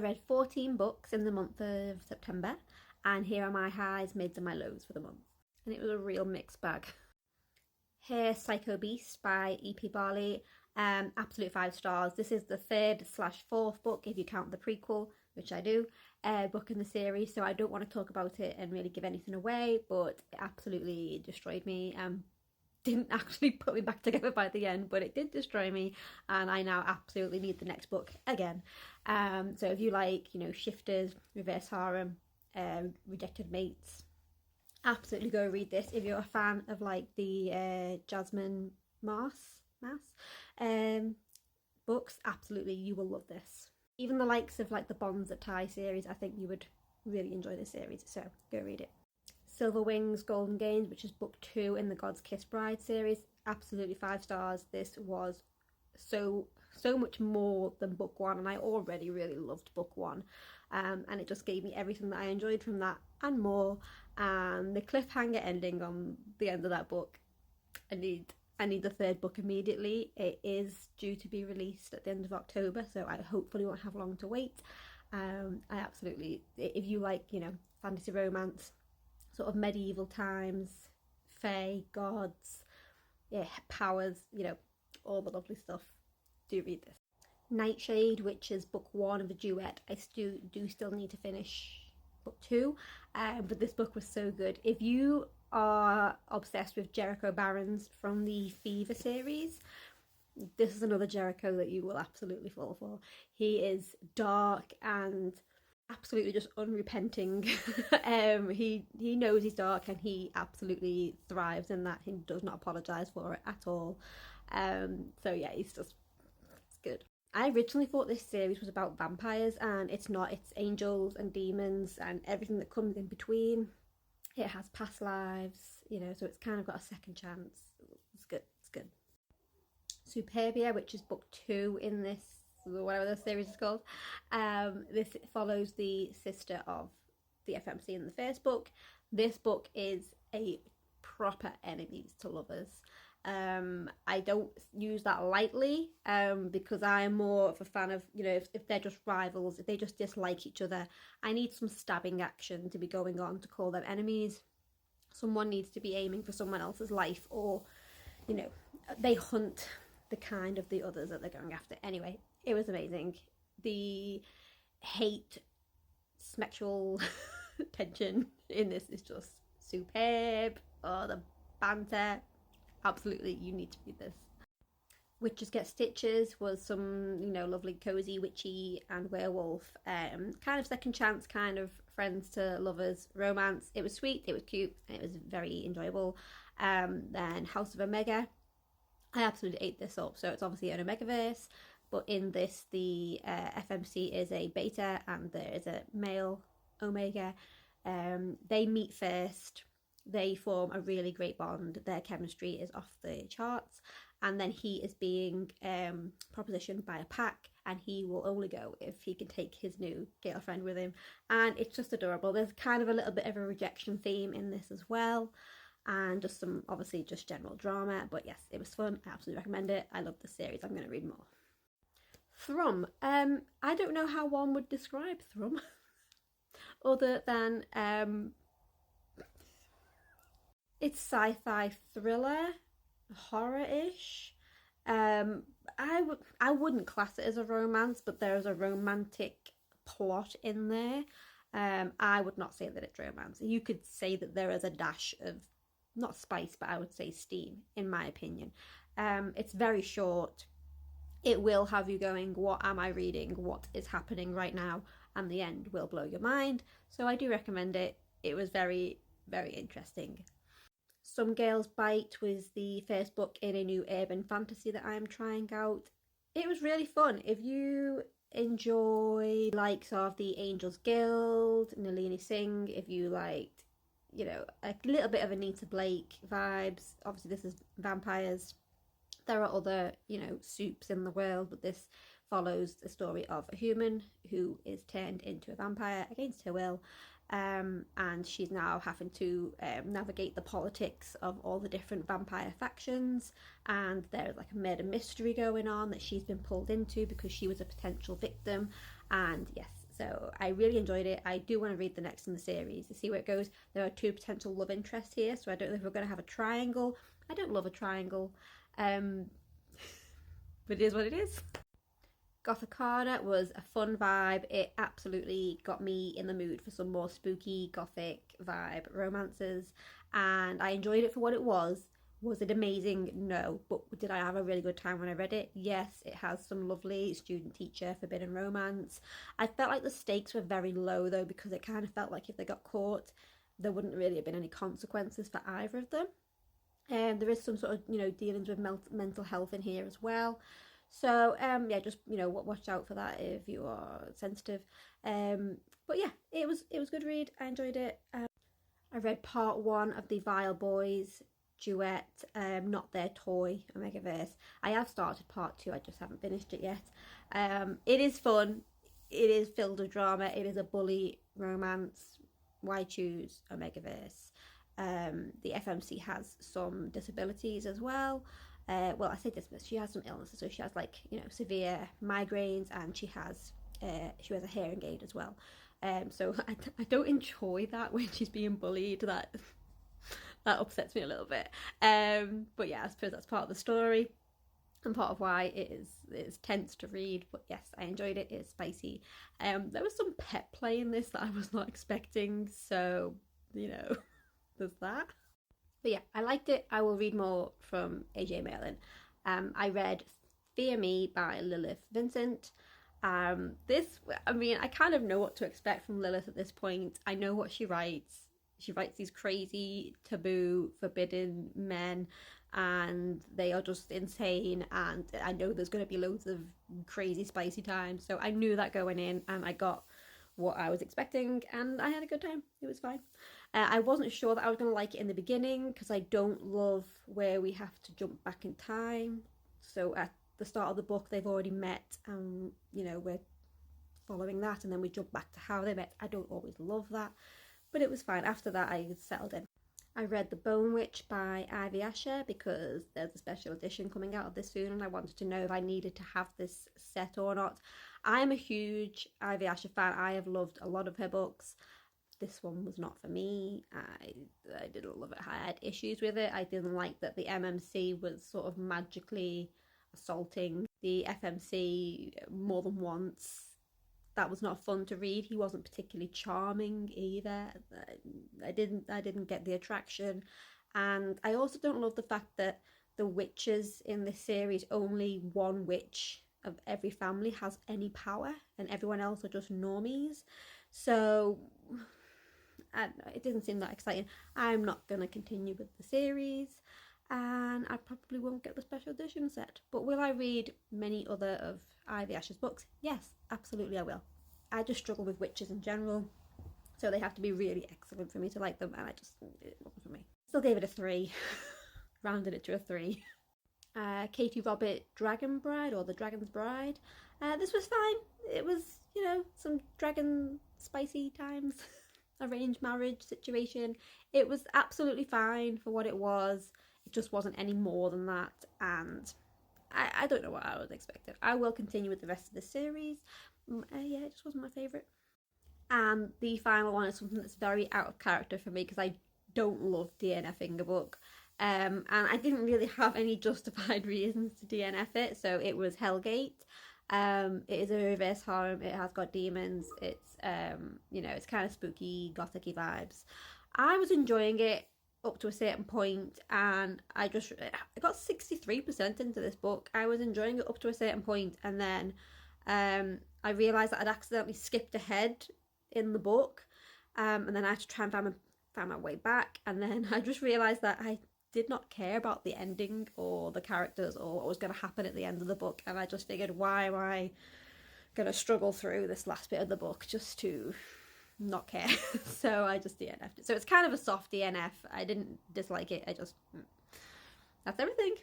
read 14 books in the month of September, and here are my highs, mids and my lows for the month. And it was a real mixed bag. Here, Psycho Beast by E.P. Barley. Absolute 5 stars. This is the 3rd/4th book, if you count the prequel, which I do, book in the series, so I don't want to talk about it and really give anything away, but it absolutely destroyed me. Didn't actually put me back together by the end, but it did destroy me, and I now absolutely need the next book again. So if you like, you know, shifters, reverse harem, rejected mates, absolutely go read this. If you're a fan of like the Jasmine Mars books, absolutely you will love this. Even the likes of like the Bonds That Tie series, I think you would really enjoy this series, so go read it. Silver Wings Golden Gains, which is book 2 in the God's Kiss Bride series, absolutely 5 stars. This was so much more than book 1, and I already really loved book 1, and it just gave me everything that I enjoyed from that and more. And the cliffhanger ending on the end of that book, I need the 3rd book immediately. It is due to be released at the end of October, so I hopefully won't have long to wait. I absolutely, if you like, you know, fantasy romance, sort of medieval times, fae, gods, yeah, powers, you know, all the lovely stuff, do read this. Nightshade, which is book 1 of the duet. I do still need to finish book 2, but this book was so good. If you are obsessed with Jericho Barons from the Fever series, this is another Jericho that you will absolutely fall for. He is dark and absolutely just unrepenting. He knows he's dark, and he absolutely thrives in that. He does not apologise for it at all. So yeah, it's good. I originally thought this series was about vampires, and it's not. It's angels and demons and everything that comes in between. It has past lives, you know, so it's kind of got a second chance. It's good. It's good. Superbia, which is book 2 in this, whatever the series is called. This follows the sister of the FMC in the first book. This book is a proper enemies to lovers. I don't use that lightly, because I'm more of a fan of, you know, if they're just rivals, if they just dislike each other, I need some stabbing action to be going on to call them enemies. Someone needs to be aiming for someone else's life, or, you know, they hunt the kind of the others that they're going after. Anyway, it was amazing. The hate, sexual tension in this is just superb. Oh, the banter. Absolutely, you need to read this. Witches Get Stitches was some, you know, lovely, cozy, witchy and werewolf, kind of second chance, kind of friends to lovers romance. It was sweet, it was cute, and it was very enjoyable. Then House of Omega, I absolutely ate this up. So it's obviously an Omegaverse, but in this the FMC is a beta and there is a male Omega. They meet first. They form a really great bond. Their chemistry is off the charts, and then he is being propositioned by a pack, and he will only go if he can take his new girlfriend with him, and it's just adorable. There's kind of a little bit of a rejection theme in this as well, and just some, obviously, just general drama. But yes, it was fun. I absolutely recommend it. I love the series. I'm going to read more. Thrum. I don't know how one would describe Thrum other than it's sci-fi thriller, horror-ish. I wouldn't class it as a romance, but there is a romantic plot in there. I would not say that it's romance. You could say that there is a dash of, not spice, but I would say steam, in my opinion. It's very short. It will have you going, what am I reading? What is happening right now? And the end will blow your mind. So I do recommend it. It was very, very interesting. Some Girls Bite was the first book in a new urban fantasy that I am trying out. It was really fun. If you enjoy likes of the Angels Guild, Nalini Singh, if you liked, you know, a little bit of Anita Blake vibes, obviously this is vampires. There are other, you know, soups in the world, but this follows the story of a human who is turned into a vampire against her will. And she's now having to navigate the politics of all the different vampire factions, and there's like a murder mystery going on that she's been pulled into because she was a potential victim. And yes, So I really enjoyed it. I do want to read the next in the series to see where it goes. There are 2 potential love interests here, so I don't know if we're going to have a triangle. I don't love a triangle, but it is what it is. Gothic Corner was a fun vibe. It absolutely got me in the mood for some more spooky gothic vibe romances, and I enjoyed it for what it was. Was it amazing? No. But did I have a really good time when I read it? Yes. It has some lovely student-teacher forbidden romance. I felt like the stakes were very low though, because it kind of felt like if they got caught, there wouldn't really have been any consequences for either of them. There is some sort of, dealings with mental health in here as well. So yeah, just watch out for that if you are sensitive. But yeah, it was a good read. I enjoyed it. I read part 1 of the Vile Boys duet, Not Their Toy, Omegaverse. I have started part 2. I just haven't finished it yet. It is fun. It is filled with drama. It is a bully romance. Why choose Omegaverse? The FMC has some disabilities as well. Well, I say disabilities, she has some illnesses, so she has severe migraines, and she has a hearing aid as well. So I don't enjoy that when she's being bullied. That upsets me a little bit. But yeah, I suppose that's part of the story and part of why it's tense to read. But yes, I enjoyed it. It's spicy. There was some pet play in this that I was not expecting, so there's that. But yeah, I liked it. I will read more from AJ Malin. I read Fear Me by Lilith Vincent. I kind of know what to expect from Lilith at this point. I know what she writes. She writes these crazy, taboo, forbidden men, and they are just insane. And I know there's going to be loads of crazy, spicy times. So I knew that going in, and I got what I was expecting, and I had a good time. It was fine. I wasn't sure that I was going to like it in the beginning, because I don't love where we have to jump back in time. So at the start of the book, they've already met, and we're following that, and then we jump back to how they met. I don't always love that, but it was fine. After that, I settled in. I read The Bone Witch by Ivy Asher because there's a special edition coming out of this soon, and I wanted to know if I needed to have this set or not. I'm a huge Ivy Asher fan. I have loved a lot of her books. This one was not for me. I didn't love it. I had issues with it. I didn't like that the MMC was sort of magically assaulting the FMC more than once. That was not fun to read. He wasn't particularly charming either. I didn't get the attraction. And I also don't love the fact that the witches in this series, only one witch of every family has any power, and everyone else are just normies. So I don't know, it didn't seem that exciting. I'm not going to continue with the series, and I probably won't get the special edition set. But will I read many other of Ivy Asher's books? Yes, absolutely I will. I just struggle with witches in general, so they have to be really excellent for me to like them, and it wasn't for me. Still gave it a 3. Rounded it to a 3. Katie Robert Dragon Bride, or The Dragon's Bride. This was fine. It was, some dragon spicy times. Arranged marriage situation. It was absolutely fine for what it was. It just wasn't any more than that, and I don't know what I was expecting. I will continue with the rest of the series. Yeah, it just wasn't my favourite. And the final one is something that's very out of character for me, because I don't love DNFing a book. And I didn't really have any justified reasons to DNF it, so it was Hellgate. It is a reverse harem. It has got demons. It's it's kind of spooky, gothic-y vibes. I was enjoying it up to a certain point, and I got 63% into this book. I was enjoying it up to a certain point, and then I realised that I'd accidentally skipped ahead in the book, and then I had to try and find my way back, and then I just realised that I did not care about the ending or the characters or what was going to happen at the end of the book, and I just figured, why am I going to struggle through this last bit of the book just to not care? So I just DNF'd it. So it's kind of a soft DNF. I didn't dislike it. That's everything.